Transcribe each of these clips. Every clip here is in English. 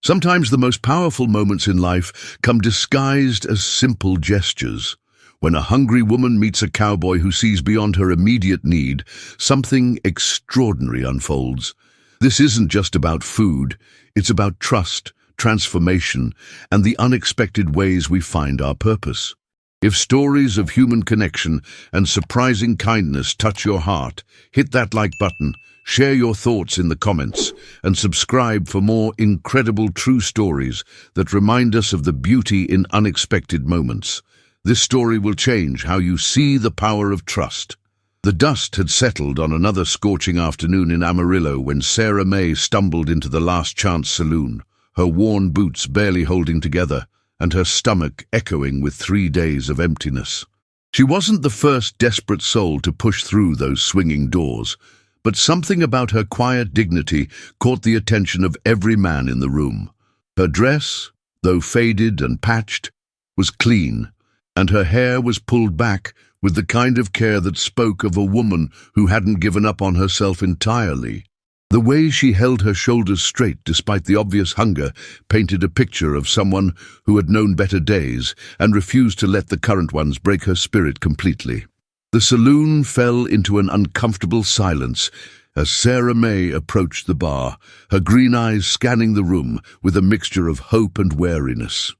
Sometimes the most powerful moments in life come disguised as simple gestures. When a hungry woman meets a cowboy who sees beyond her immediate need, something extraordinary unfolds. This isn't just about food, it's about trust, transformation, and the unexpected ways we find our purpose. If stories of human connection and surprising kindness touch your heart, hit that like button, share your thoughts in the comments, and subscribe for more incredible true stories that remind us of the beauty in unexpected moments. This story will change how you see the power of trust. The dust had settled on another scorching afternoon in Amarillo when Sarah May stumbled into the Last Chance saloon, her worn boots barely holding together, and her stomach echoing with 3 days of emptiness. She wasn't the first desperate soul to push through those swinging doors, but something about her quiet dignity caught the attention of every man in the room. Her dress, though faded and patched, was clean, and her hair was pulled back with the kind of care that spoke of a woman who hadn't given up on herself entirely. The way she held her shoulders straight despite the obvious hunger painted a picture of someone who had known better days and refused to let the current ones break her spirit completely. The saloon fell into an uncomfortable silence as Sarah May approached the bar, her green eyes scanning the room with a mixture of hope and wariness.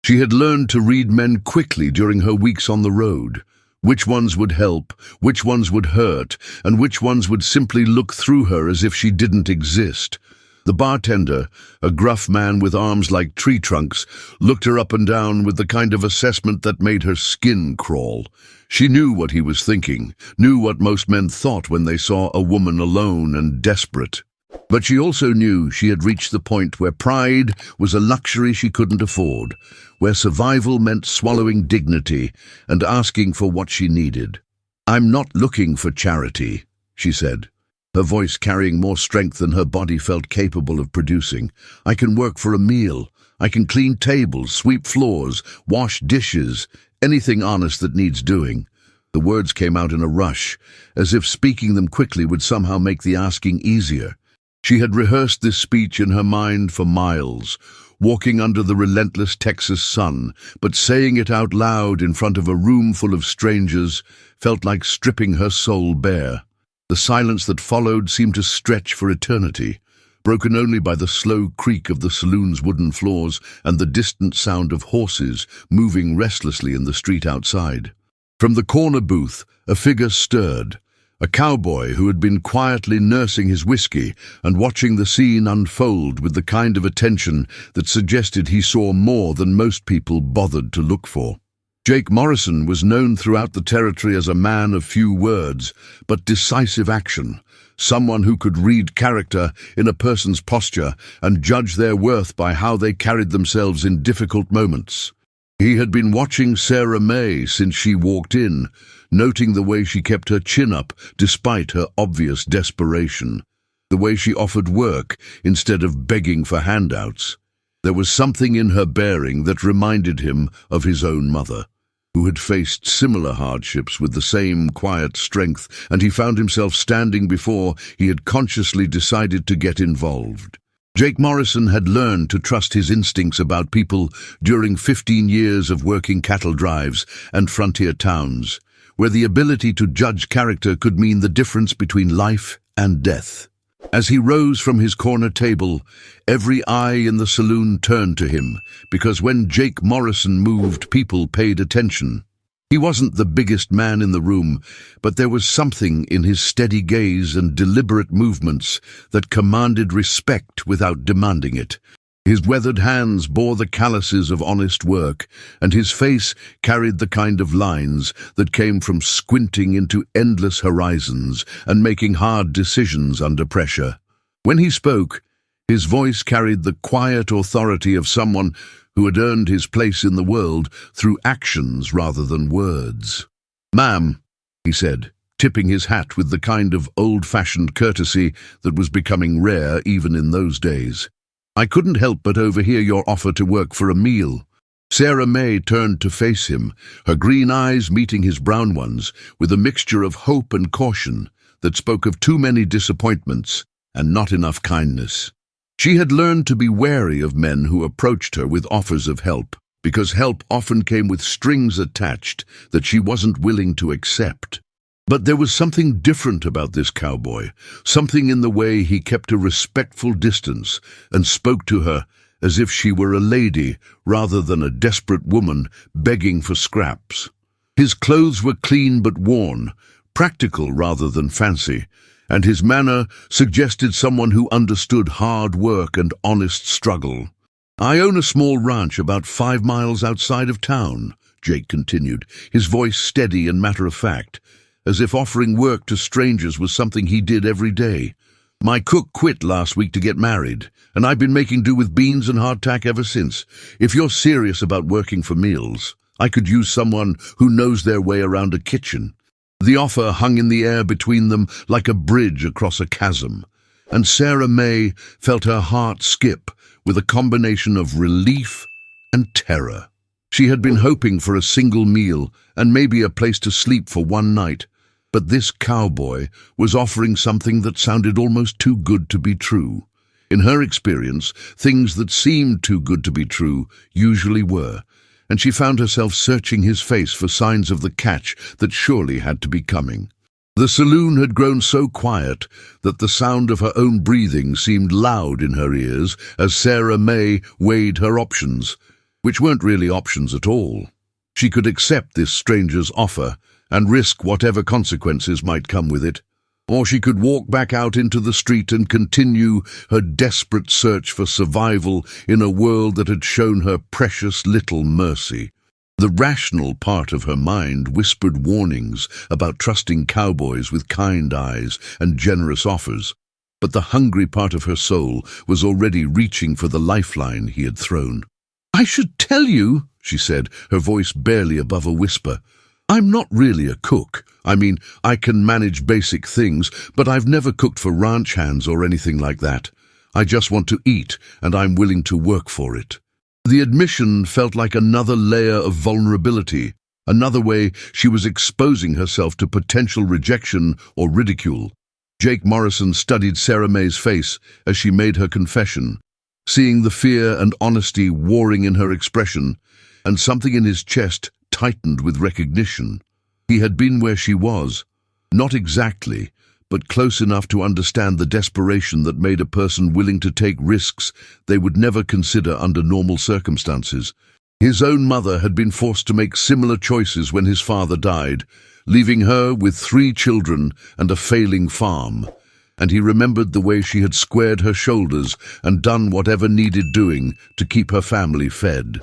She had learned to read men quickly during her weeks on the road. Which ones would help, which ones would hurt, and which ones would simply look through her as if she didn't exist. The bartender, a gruff man with arms like tree trunks, looked her up and down with the kind of assessment that made her skin crawl. She knew what he was thinking, knew what most men thought when they saw a woman alone and desperate. But she also knew she had reached the point where pride was a luxury she couldn't afford, where survival meant swallowing dignity and asking for what she needed. "I'm not looking for charity," she said, her voice carrying more strength than her body felt capable of producing. "I can work for a meal. I can clean tables, sweep floors, wash dishes, anything honest that needs doing." The words came out in a rush, as if speaking them quickly would somehow make the asking easier. She had rehearsed this speech in her mind for miles, walking under the relentless Texas sun, but saying it out loud in front of a room full of strangers felt like stripping her soul bare. The silence that followed seemed to stretch for eternity, broken only by the slow creak of the saloon's wooden floors and the distant sound of horses moving restlessly in the street outside. From the corner booth, a figure stirred, a cowboy who had been quietly nursing his whiskey and watching the scene unfold with the kind of attention that suggested he saw more than most people bothered to look for. Jake Morrison was known throughout the territory as a man of few words, but decisive action, someone who could read character in a person's posture and judge their worth by how they carried themselves in difficult moments. He had been watching Sarah May since she walked in, noting the way she kept her chin up despite her obvious desperation, the way she offered work instead of begging for handouts. There was something in her bearing that reminded him of his own mother, who had faced similar hardships with the same quiet strength, and he found himself standing before he had consciously decided to get involved. Jake Morrison had learned to trust his instincts about people during 15 years of working cattle drives and frontier towns, where the ability to judge character could mean the difference between life and death. As he rose from his corner table, every eye in the saloon turned to him, because when Jake Morrison moved, people paid attention. He wasn't the biggest man in the room, but there was something in his steady gaze and deliberate movements that commanded respect without demanding it. His weathered hands bore the calluses of honest work, and his face carried the kind of lines that came from squinting into endless horizons and making hard decisions under pressure. When he spoke, his voice carried the quiet authority of someone who had earned his place in the world through actions rather than words. "Ma'am," he said, tipping his hat with the kind of old-fashioned courtesy that was becoming rare even in those days. "I couldn't help but overhear your offer to work for a meal." Sarah May turned to face him, her green eyes meeting his brown ones, with a mixture of hope and caution that spoke of too many disappointments and not enough kindness. She had learned to be wary of men who approached her with offers of help, because help often came with strings attached that she wasn't willing to accept. But there was something different about this cowboy, something in the way he kept a respectful distance and spoke to her as if she were a lady rather than a desperate woman begging for scraps. His clothes were clean but worn, practical rather than fancy, and his manner suggested someone who understood hard work and honest struggle. "I own a small ranch about 5 miles outside of town," Jake continued, his voice steady and matter-of-fact, as if offering work to strangers was something he did every day. "My cook quit last week to get married, and I've been making do with beans and hardtack ever since. If you're serious about working for meals, I could use someone who knows their way around a kitchen." The offer hung in the air between them like a bridge across a chasm, and Sarah May felt her heart skip with a combination of relief and terror. She had been hoping for a single meal and maybe a place to sleep for one night, but this cowboy was offering something that sounded almost too good to be true. In her experience, things that seemed too good to be true usually were, and she found herself searching his face for signs of the catch that surely had to be coming. The saloon had grown so quiet that the sound of her own breathing seemed loud in her ears as Sarah May weighed her options, which weren't really options at all. She could accept this stranger's offer and risk whatever consequences might come with it, or she could walk back out into the street and continue her desperate search for survival in a world that had shown her precious little mercy. The rational part of her mind whispered warnings about trusting cowboys with kind eyes and generous offers, but the hungry part of her soul was already reaching for the lifeline he had thrown. "I should tell you," she said, her voice barely above a whisper, "I'm not really a cook. I mean, I can manage basic things, but I've never cooked for ranch hands or anything like that. I just want to eat, and I'm willing to work for it." The admission felt like another layer of vulnerability, another way she was exposing herself to potential rejection or ridicule. Jake Morrison studied Sarah May's face as she made her confession, seeing the fear and honesty warring in her expression, and something in his chest tightened with recognition. He had been where she was, not exactly, but close enough to understand the desperation that made a person willing to take risks they would never consider under normal circumstances. His own mother had been forced to make similar choices when his father died, leaving her with 3 children and a failing farm, and he remembered the way she had squared her shoulders and done whatever needed doing to keep her family fed.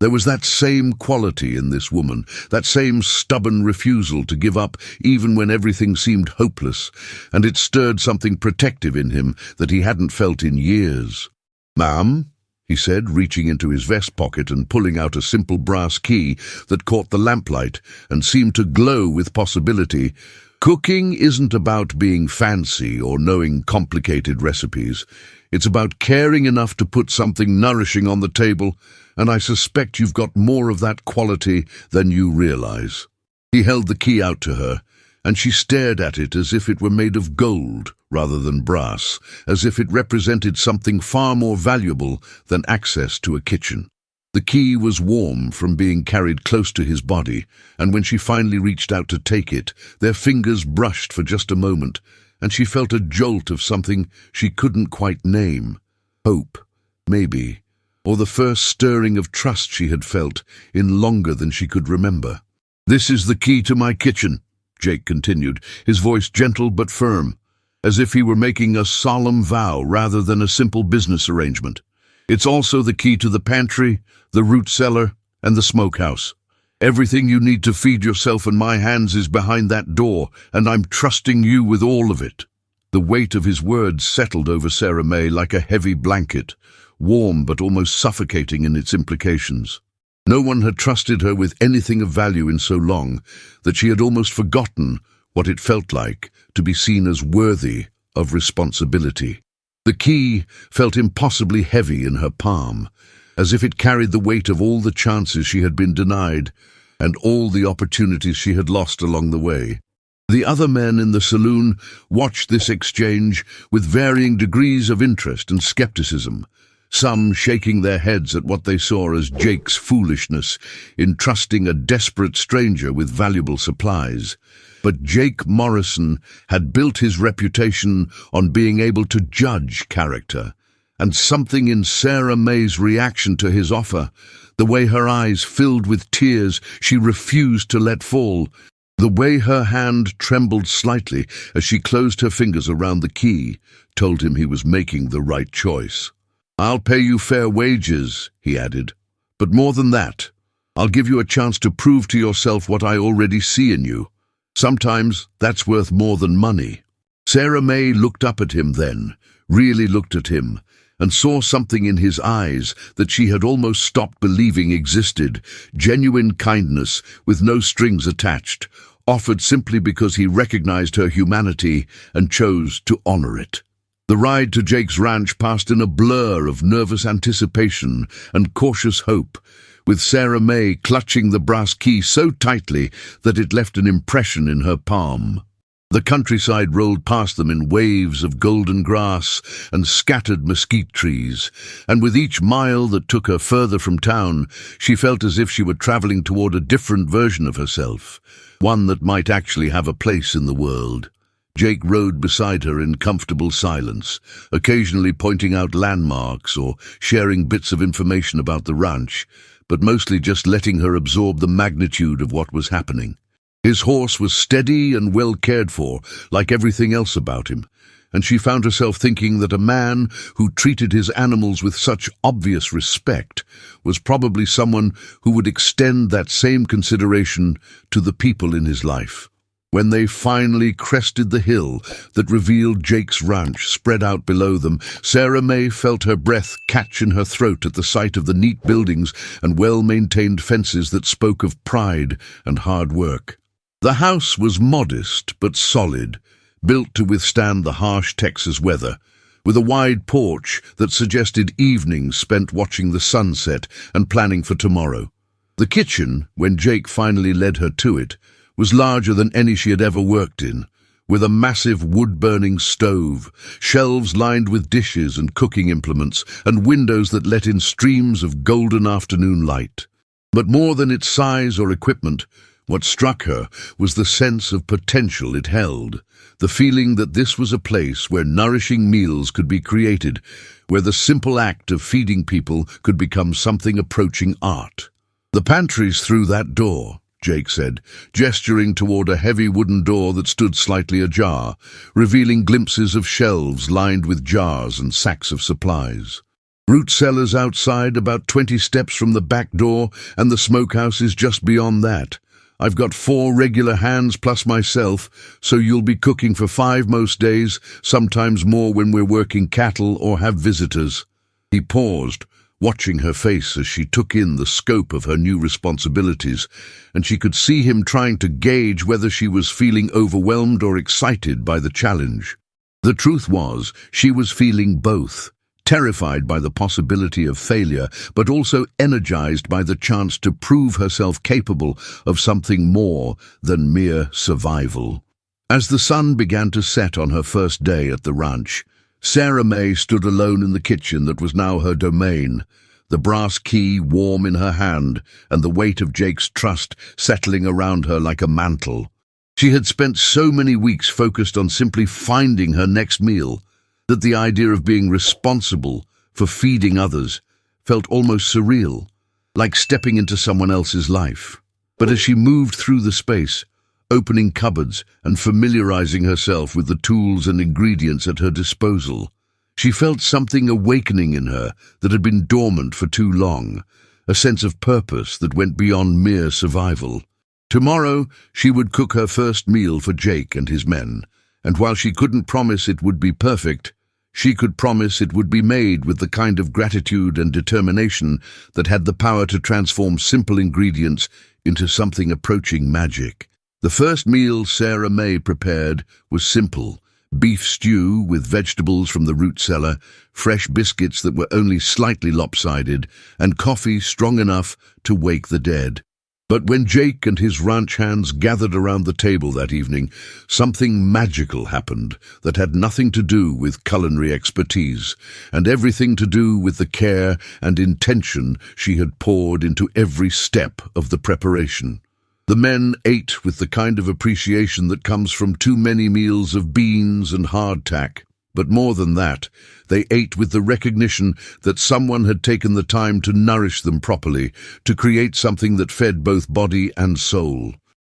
There was that same quality in this woman, that same stubborn refusal to give up even when everything seemed hopeless, and it stirred something protective in him that he hadn't felt in years. "Ma'am," he said, reaching into his vest pocket and pulling out a simple brass key that caught the lamplight and seemed to glow with possibility. "Cooking isn't about being fancy or knowing complicated recipes. It's about caring enough to put something nourishing on the table, and I suspect you've got more of that quality than you realize." He held the key out to her, and she stared at it as if it were made of gold rather than brass, as if it represented something far more valuable than access to a kitchen. The key was warm from being carried close to his body, and when she finally reached out to take it, their fingers brushed for just a moment, and she felt a jolt of something she couldn't quite name. Hope, maybe, or the first stirring of trust she had felt in longer than she could remember. "This is the key to my kitchen," Jake continued, his voice gentle but firm, as if he were making a solemn vow rather than a simple business arrangement. "It's also the key to the pantry, the root cellar, and the smokehouse. Everything you need to feed yourself and my hands is behind that door, and I'm trusting you with all of it." The weight of his words settled over Sarah May like a heavy blanket, warm but almost suffocating in its implications. No one had trusted her with anything of value in so long that she had almost forgotten what it felt like to be seen as worthy of responsibility. The key felt impossibly heavy in her palm, as if it carried the weight of all the chances she had been denied and all the opportunities she had lost along the way. The other men in the saloon watched this exchange with varying degrees of interest and skepticism, some shaking their heads at what they saw as Jake's foolishness in trusting a desperate stranger with valuable supplies. But Jake Morrison had built his reputation on being able to judge character, and something in Sarah May's reaction to his offer, the way her eyes filled with tears she refused to let fall, the way her hand trembled slightly as she closed her fingers around the key, told him he was making the right choice. "I'll pay you fair wages," he added. "But more than that, I'll give you a chance to prove to yourself what I already see in you. Sometimes that's worth more than money." Sarah May looked up at him then, really looked at him, and saw something in his eyes that she had almost stopped believing existed, genuine kindness with no strings attached, offered simply because he recognized her humanity and chose to honor it. The ride to Jake's ranch passed in a blur of nervous anticipation and cautious hope, with Sarah May clutching the brass key so tightly that it left an impression in her palm. The countryside rolled past them in waves of golden grass and scattered mesquite trees, and with each mile that took her further from town, she felt as if she were traveling toward a different version of herself, one that might actually have a place in the world. Jake rode beside her in comfortable silence, occasionally pointing out landmarks or sharing bits of information about the ranch, but mostly just letting her absorb the magnitude of what was happening. His horse was steady and well cared for, like everything else about him, and she found herself thinking that a man who treated his animals with such obvious respect was probably someone who would extend that same consideration to the people in his life. When they finally crested the hill that revealed Jake's ranch spread out below them, Sarah May felt her breath catch in her throat at the sight of the neat buildings and well-maintained fences that spoke of pride and hard work. The house was modest but solid, built to withstand the harsh Texas weather, with a wide porch that suggested evenings spent watching the sunset and planning for tomorrow. The kitchen, when Jake finally led her to it, was larger than any she had ever worked in, with a massive wood-burning stove, shelves lined with dishes and cooking implements, and windows that let in streams of golden afternoon light. But more than its size or equipment, what struck her was the sense of potential it held, the feeling that this was a place where nourishing meals could be created, where the simple act of feeding people could become something approaching art. "The pantry's through that door," Jake said, gesturing toward a heavy wooden door that stood slightly ajar, revealing glimpses of shelves lined with jars and sacks of supplies. "Root cellars outside, about 20 steps from the back door, and the smokehouse is just beyond that. I've got 4 regular hands plus myself, so you'll be cooking for 5 most days, sometimes more when we're working cattle or have visitors." He paused, watching her face as she took in the scope of her new responsibilities, and she could see him trying to gauge whether she was feeling overwhelmed or excited by the challenge. The truth was, she was feeling both, terrified by the possibility of failure, but also energized by the chance to prove herself capable of something more than mere survival. As the sun began to set on her first day at the ranch, Sarah May stood alone in the kitchen that was now her domain, the brass key warm in her hand and the weight of Jake's trust settling around her like a mantle. She had spent so many weeks focused on simply finding her next meal that the idea of being responsible for feeding others felt almost surreal, like stepping into someone else's life. But as she moved through the space, opening cupboards and familiarizing herself with the tools and ingredients at her disposal, she felt something awakening in her that had been dormant for too long, a sense of purpose that went beyond mere survival. Tomorrow, she would cook her first meal for Jake and his men, and while she couldn't promise it would be perfect, she could promise it would be made with the kind of gratitude and determination that had the power to transform simple ingredients into something approaching magic. The first meal Sarah May prepared was simple: beef stew with vegetables from the root cellar, fresh biscuits that were only slightly lopsided, and coffee strong enough to wake the dead. But when Jake and his ranch hands gathered around the table that evening, something magical happened that had nothing to do with culinary expertise and everything to do with the care and intention she had poured into every step of the preparation. The men ate with the kind of appreciation that comes from too many meals of beans and hardtack. But more than that, they ate with the recognition that someone had taken the time to nourish them properly, to create something that fed both body and soul.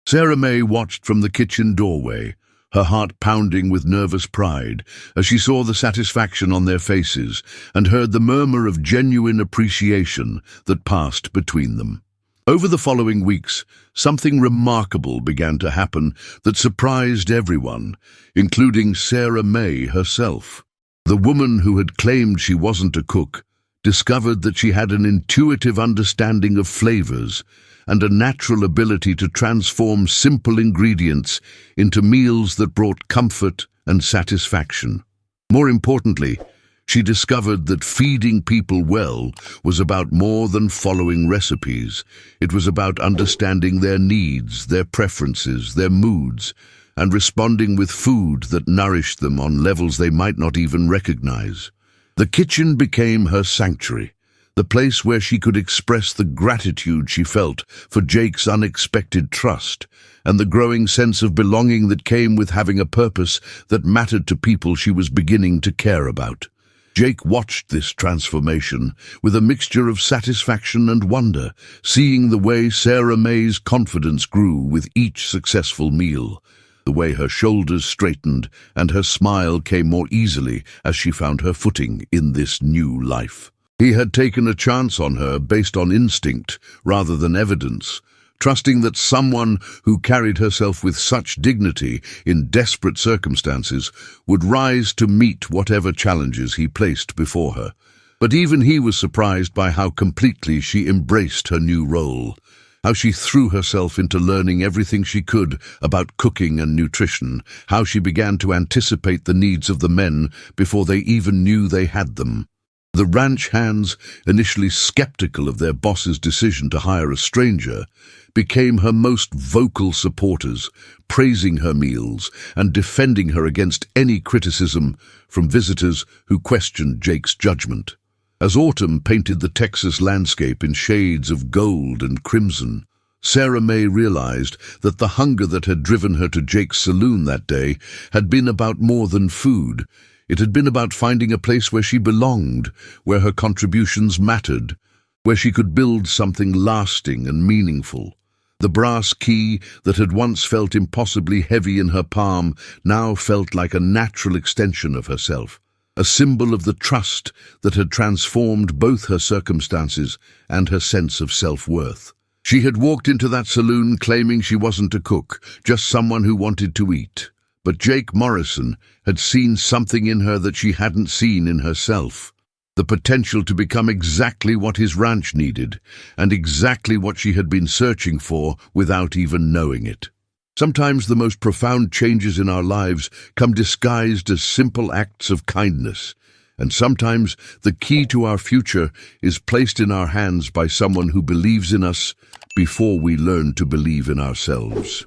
Sarah May watched from the kitchen doorway, her heart pounding with nervous pride, as she saw the satisfaction on their faces and heard the murmur of genuine appreciation that passed between them. Over the following weeks, something remarkable began to happen that surprised everyone, including Sarah May herself. The woman who had claimed she wasn't a cook discovered that she had an intuitive understanding of flavors and a natural ability to transform simple ingredients into meals that brought comfort and satisfaction. More importantly, she discovered that feeding people well was about more than following recipes. It was about understanding their needs, their preferences, their moods, and responding with food that nourished them on levels they might not even recognize. The kitchen became her sanctuary, the place where she could express the gratitude she felt for Jake's unexpected trust and the growing sense of belonging that came with having a purpose that mattered to people she was beginning to care about. Jake watched this transformation with a mixture of satisfaction and wonder, seeing the way Sarah May's confidence grew with each successful meal, the way her shoulders straightened and her smile came more easily as she found her footing in this new life. He had taken a chance on her based on instinct rather than evidence, trusting that someone who carried herself with such dignity in desperate circumstances would rise to meet whatever challenges he placed before her. But even he was surprised by how completely she embraced her new role, how she threw herself into learning everything she could about cooking and nutrition, how she began to anticipate the needs of the men before they even knew they had them. The ranch hands, initially skeptical of their boss's decision to hire a stranger, became her most vocal supporters, praising her meals and defending her against any criticism from visitors who questioned Jake's judgment. As autumn painted the Texas landscape in shades of gold and crimson, Sarah May realized that the hunger that had driven her to Jake's saloon that day had been about more than food. It had been about finding a place where she belonged, where her contributions mattered, where she could build something lasting and meaningful. The brass key that had once felt impossibly heavy in her palm now felt like a natural extension of herself, a symbol of the trust that had transformed both her circumstances and her sense of self-worth. She had walked into that saloon claiming she wasn't a cook, just someone who wanted to eat. But Jake Morrison had seen something in her that she hadn't seen in herself, the potential to become exactly what his ranch needed, and exactly what she had been searching for without even knowing it. Sometimes the most profound changes in our lives come disguised as simple acts of kindness, and sometimes the key to our future is placed in our hands by someone who believes in us before we learn to believe in ourselves.